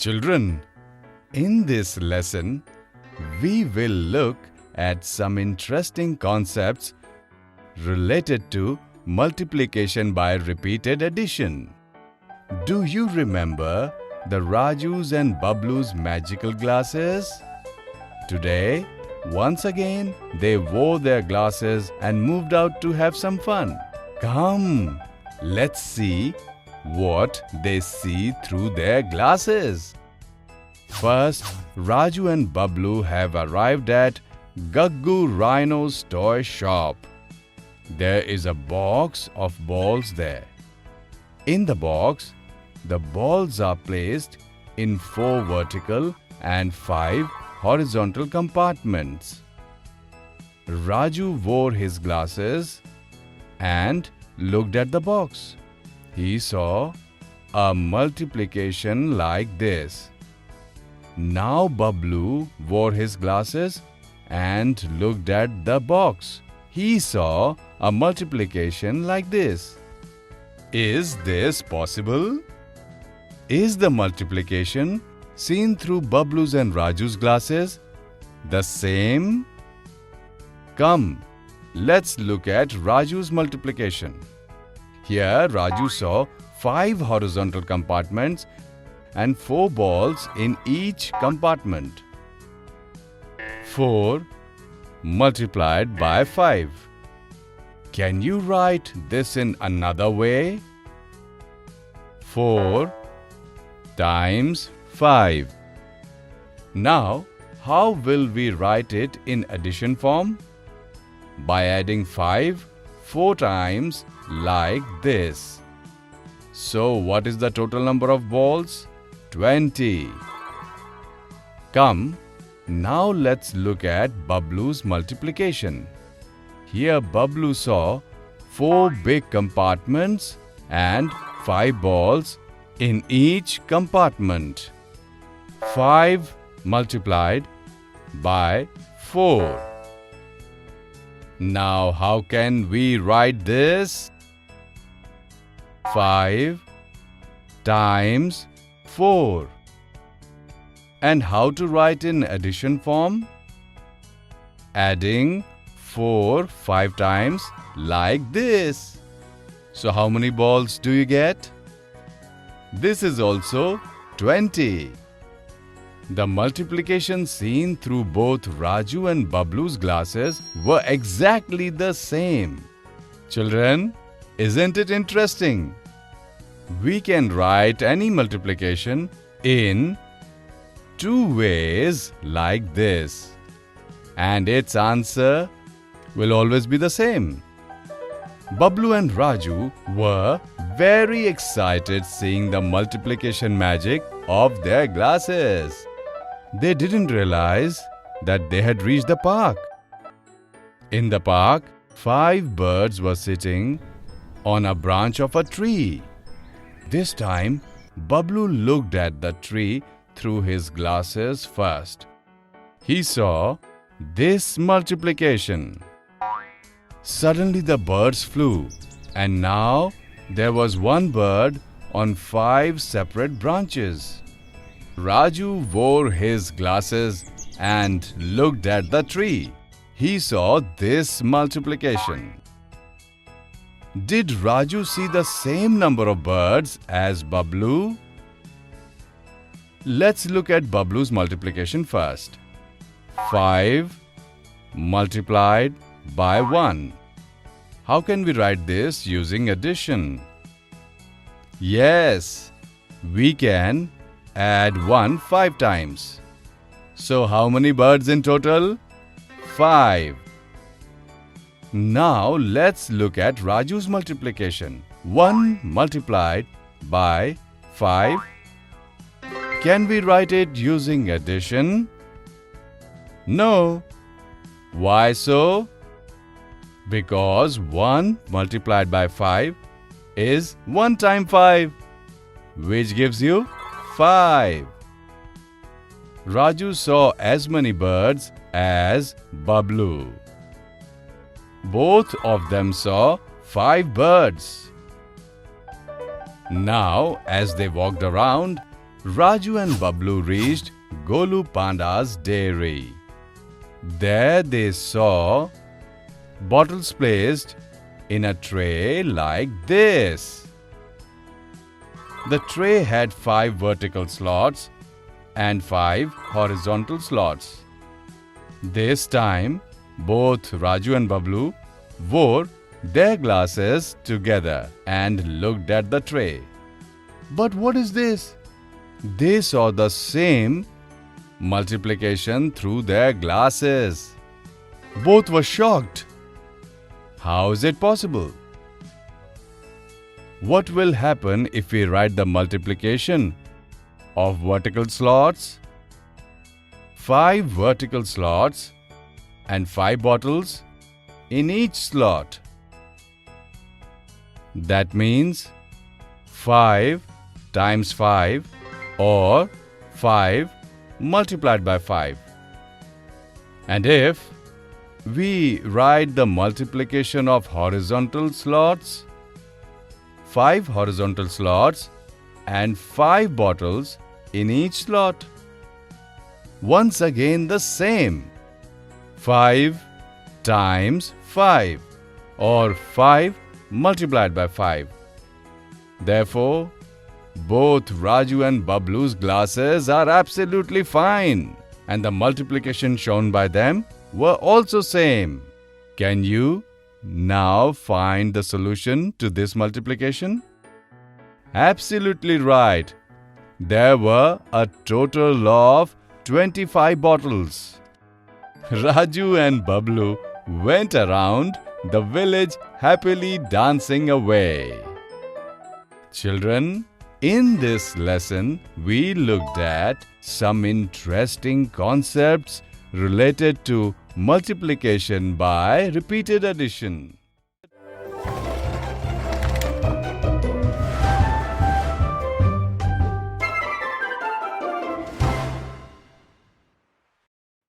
Children, in this lesson, we will look at some interesting concepts related to multiplication by repeated addition. Do you remember the Raju's and Bablu's magical glasses? Today, once again, they wore their glasses and moved out to have some fun. Come, let's see what they see through their glasses. First, Raju and Bablu have arrived at Gaggu Rhino's toy shop. There is a box of balls there. In the box, the balls are placed in 4 vertical and 5 horizontal compartments. Raju wore his glasses and looked at the box. He saw a multiplication like this. Now Bablu wore his glasses and looked at the box. He saw a multiplication like this. Is this possible? Is the multiplication seen through Bablu's and Raju's glasses the same? Come, let's look at Raju's multiplication. Here Raju saw 5 horizontal compartments and 4 balls in each compartment. 4 multiplied by 5. Can you write this in another way? 4 times 5. Now, how will we write it in addition form? By adding 5 4 times like this. So, what is the total number of balls? 20. Come, now let's look at Bablu's multiplication. Here Bablu saw 4 big compartments and 5 balls in each compartment. 5 multiplied by 4. Now how can we write this? 5 times 4. And how to write in addition form? Adding 4 5 times like this. So how many balls do you get? This is also 20. The multiplication seen through both Raju and Bablu's glasses were exactly the same. Children, isn't it interesting? We can write any multiplication in 2 ways like this, and its answer will always be the same. Bablu and Raju were very excited seeing the multiplication magic of their glasses. They didn't realize that they had reached the park. In the park, 5 birds were sitting on a branch of a tree. This time, Bablu looked at the tree through his glasses first. He saw this multiplication. Suddenly the birds flew, and now there was 1 bird on 5 separate branches. Raju wore his glasses and looked at the tree. He saw this multiplication. Did Raju see the same number of birds as Bablu? Let's look at Bablu's multiplication first. 5 multiplied by 1. How can we write this using addition? Yes, we can add 1 5 times. So how many birds in total? 5. Now let's look at Raju's multiplication. 1 multiplied by 5. Can we write it using addition? No. Why so? Because 1 multiplied by 5 is 1 times 5, which gives you 5. Raju saw as many birds as Bablu. Both of them saw 5 birds. Now, as they walked around, Raju and Bablu reached Golu Panda's dairy. There they saw bottles placed in a tray like this. The tray had 5 vertical slots and 5 horizontal slots. This time, both Raju and Bablu wore their glasses together and looked at the tray. But what is this? They saw the same multiplication through their glasses. Both were shocked. How is it possible? What will happen if we write the multiplication of vertical slots, 5 vertical slots and 5 bottles in each slot? That means 5 times 5 or 5 multiplied by 5. And if we write the multiplication of horizontal slots, 5 horizontal slots and 5 bottles in each slot. Once again the same. 5 times 5 or 5 multiplied by 5. Therefore, both Raju and Bablu's glasses are absolutely fine, and the multiplication shown by them were also same. Can you now find the solution to this multiplication? Absolutely right. There were a total of 25 bottles. Raju and Bablu went around the village happily dancing away. Children, in this lesson, we looked at some interesting concepts related to multiplication by repeated addition.